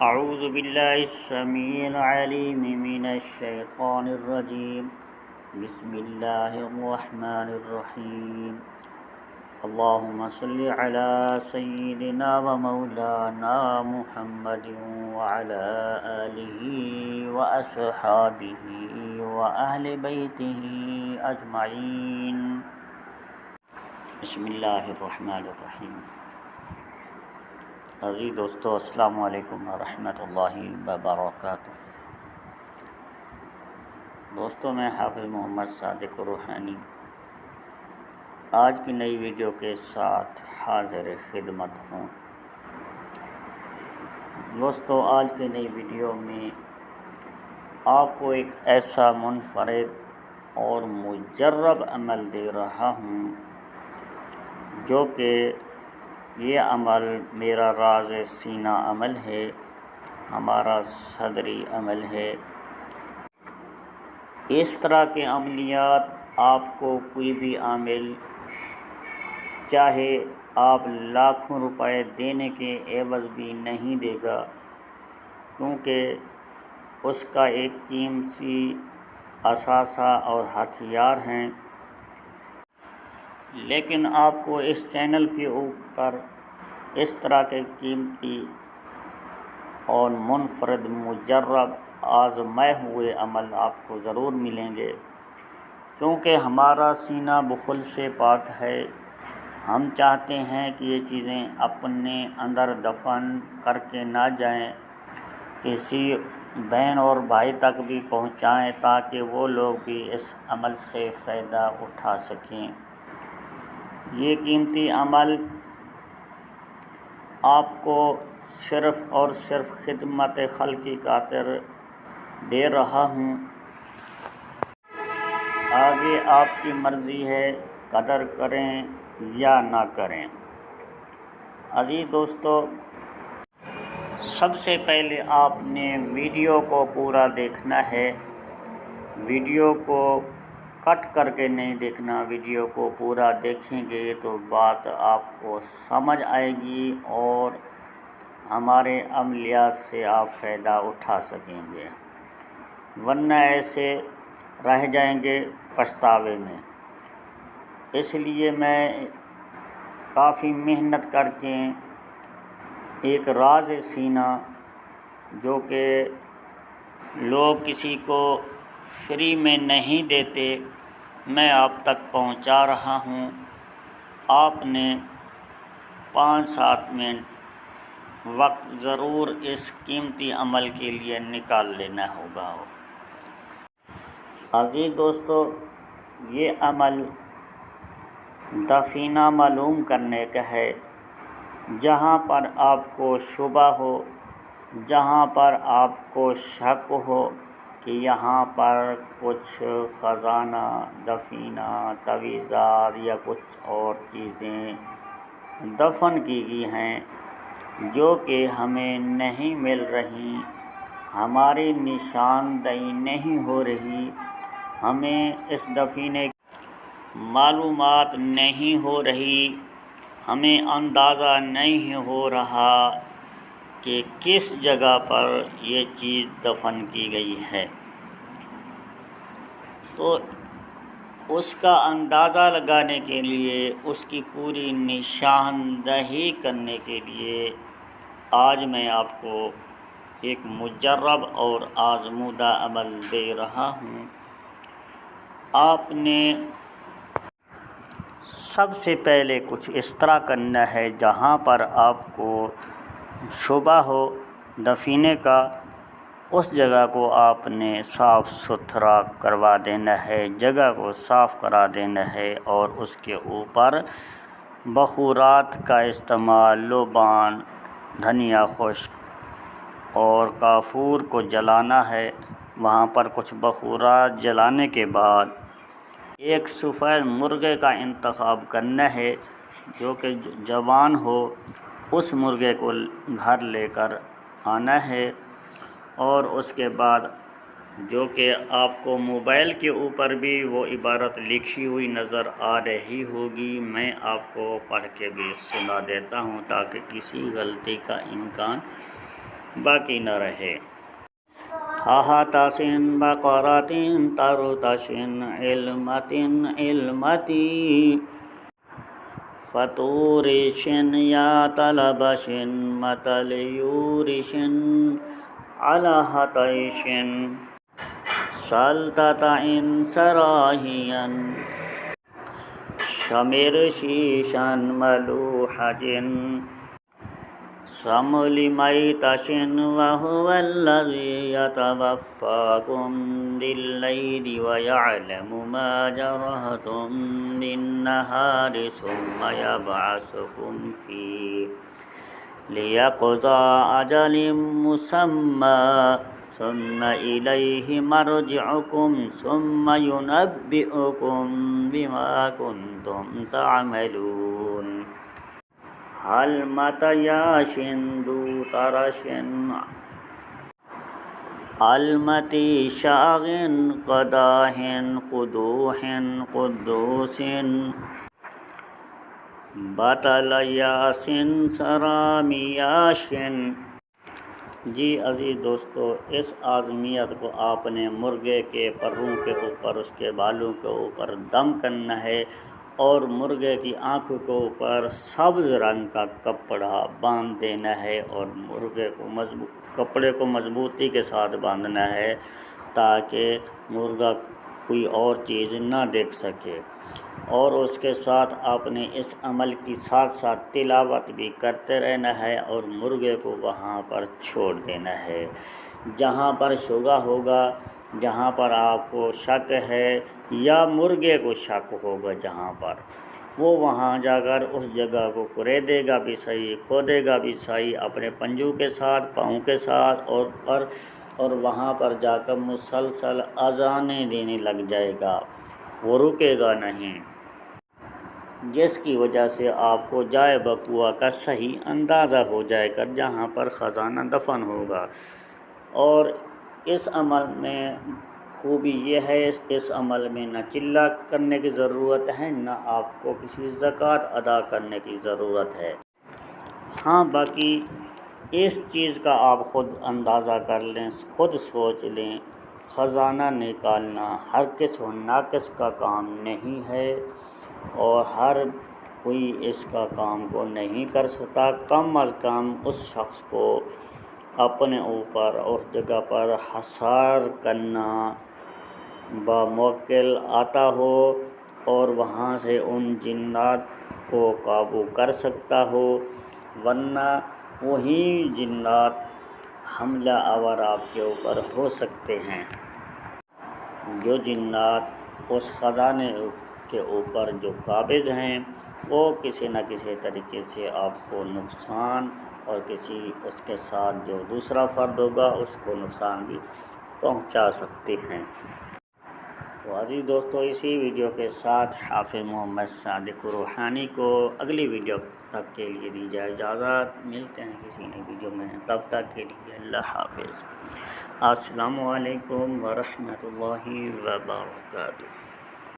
أعوذ بالله السميع العليم من الشيطان الرجيم. بسم الله الرحمن الرحيم. اللهم صل على سيدنا ومولانا محمد وعلى آله وأصحابه وأهل بيته أجمعين. بسم الله الرحمن الرحيم. عزیز دوستو، السلام علیکم ورحمۃ اللہ وبرکاتہ. دوستو، میں حافظ محمد صادق روحانی آج کی نئی ویڈیو کے ساتھ حاضر خدمت ہوں. دوستو، آج کی نئی ویڈیو میں آپ کو ایک ایسا منفرد اور مجرب عمل دے رہا ہوں جو کہ یہ عمل میرا راز سینہ عمل ہے، ہمارا صدری عمل ہے. اس طرح کے عملیات آپ کو کوئی بھی عامل، چاہے آپ لاکھوں روپے دینے کے عوض بھی نہیں دے گا، کیونکہ اس کا ایک قیمتی اثاثہ اور ہتھیار ہیں. لیکن آپ کو اس چینل کے اوپر اس طرح کے قیمتی اور منفرد مجرب آزمائے ہوئے عمل آپ کو ضرور ملیں گے، کیونکہ ہمارا سینہ بخل سے پاک ہے. ہم چاہتے ہیں کہ یہ چیزیں اپنے اندر دفن کر کے نہ جائیں، کسی بہن اور بھائی تک بھی پہنچائیں تاکہ وہ لوگ بھی اس عمل سے فائدہ اٹھا سکیں. یہ قیمتی عمل آپ کو صرف اور صرف خدمت خلق کی خاطر دے رہا ہوں. آگے آپ کی مرضی ہے، قدر کریں یا نہ کریں. عزیز دوستو، سب سے پہلے آپ نے ویڈیو کو پورا دیکھنا ہے. ویڈیو کو کٹ کر کے نہیں دیکھنا. ویڈیو کو پورا دیکھیں گے تو بات آپ کو سمجھ آئے گی اور ہمارے عملیات سے آپ فائدہ اٹھا سکیں گے، ورنہ ایسے رہ جائیں گے پچھتاوے میں. اس لیے میں کافی محنت کر کے ایک راز سینہ جو کہ لوگ کسی کو فری میں نہیں دیتے، میں آپ تک پہنچا رہا ہوں. آپ نے 5-7 منٹ وقت ضرور اس قیمتی عمل کے لیے نکال لینا ہوگا. عزیز دوستو، یہ عمل دفینہ معلوم کرنے کا ہے. جہاں پر آپ کو شبہ ہو، جہاں پر آپ کو شک ہو کہ یہاں پر کچھ خزانہ، دفینہ، تعویذات یا کچھ اور چیزیں دفن کی گئی ہیں جو کہ ہمیں نہیں مل رہی، ہماری نشاندہی نہیں ہو رہی، ہمیں اس دفینے کی معلومات نہیں ہو رہی، ہمیں اندازہ نہیں ہو رہا کہ کس جگہ پر یہ چیز دفن کی گئی ہے. تو اس کا اندازہ لگانے کے لیے، اس کی پوری نشاندہی کرنے کے لیے آج میں آپ کو ایک مجرب اور آزمودہ عمل دے رہا ہوں. آپ نے سب سے پہلے کچھ اس طرح کرنا ہے، جہاں پر آپ کو شبہ ہو دفینے کا، اس جگہ کو آپ نے صاف ستھرا کروا دینا ہے، جگہ کو صاف کرا دینا ہے اور اس کے اوپر بخورات کا استعمال، لوبان، دھنیا خشک اور کافور کو جلانا ہے. وہاں پر کچھ بخورات جلانے کے بعد ایک سفید مرغے کا انتخاب کرنا ہے جو کہ جوان ہو. اس مرغے کو گھر لے کر آنا ہے اور اس کے بعد جو کہ آپ کو موبائل کے اوپر بھی وہ عبارت لکھی ہوئی نظر آ رہی ہوگی، میں آپ کو پڑھ کے بھی سنا دیتا ہوں تاکہ کسی غلطی کا امکان باقی نہ رہے۔ تاسن بقراتن ترتشن علمتن علمتی فتورشن یا طلبشن متلیورشن علہتیشن سلطتعن سراہین شمر شیشن ملوحجن سمل میتشن وهو الذی یتوفاکم باللیل ویعلم ما جرحتم بالنہار ثم یبعثکم فیہ لیقضی اجل مسمی ثم الیہ مرجعکم ثم ینبئکم بما کنتم تعملون حل متیاشن دو ترشن المتی شاغن قداہن قدوحن قدوسن بطل یاسن سرامیاشن۔ جی عزیز دوستو، اس آزمیت کو آپ نے مرغے کے پروں کے اوپر، اس کے بالوں کے اوپر دم کرنا ہے، اور مرغے کی آنکھوں کے اوپر سبز رنگ کا کپڑا باندھ دینا ہے، اور مرغے کو کپڑے کو مضبوطی کے ساتھ باندھنا ہے تاکہ مرغا کوئی اور چیز نہ دیکھ سکے۔ اور اس کے ساتھ آپ نے اس عمل کی ساتھ ساتھ تلاوت بھی کرتے رہنا ہے، اور مرغے کو وہاں پر چھوڑ دینا ہے۔ جہاں پر شبہ ہوگا، جہاں پر آپ کو شک ہے یا مرغے کو شک ہوگا جہاں پر، وہ وہاں جا کر اس جگہ کو کریدے گا بھی صحیح، کھودے گا بھی صحیح اپنے پنجوں کے ساتھ، پاؤں کے ساتھ، اور وہاں پر جا کر مسلسل اذانیں دینے لگ جائے گا، وہ رکے گا نہیں، جس کی وجہ سے آپ کو جائے وقوع کا صحیح اندازہ ہو جائے گا جہاں پر خزانہ دفن ہوگا۔ اور اس عمل میں خوبی یہ ہے، اس عمل میں نہ چلہ کرنے کی ضرورت ہے، نہ آپ کو کسی زکوٰۃ ادا کرنے کی ضرورت ہے۔ ہاں، باقی اس چیز کا آپ خود اندازہ کر لیں، خود سوچ لیں، خزانہ نکالنا ہر کس و ناقص کا کام نہیں ہے، اور ہر کوئی اس کا کام کو نہیں کر سکتا۔ کم از کم اس شخص کو اپنے اوپر اور جگہ پر حصار کرنا بموکل آتا ہو، اور وہاں سے ان جنات کو قابو کر سکتا ہو، ورنہ وہی جنات حملہ آور آپ کے اوپر ہو سکتے ہیں۔ جو جنات اس خزانے کے اوپر جو قابض ہیں، وہ کسی نہ کسی طریقے سے آپ کو نقصان، اور اس کے ساتھ جو دوسرا فرد ہوگا اس کو نقصان بھی پہنچا سکتے ہیں۔ تو عزیز دوستو، اسی ویڈیو کے ساتھ حافظ محمد صادق روحانی کو اگلی ویڈیو تک کے لیے دی جائے اجازت۔ ملتے ہیں کسی نئی ویڈیو میں، تب تک کے لیے اللہ حافظ۔ السلام علیکم ورحمۃ اللہ وبرکاتہ۔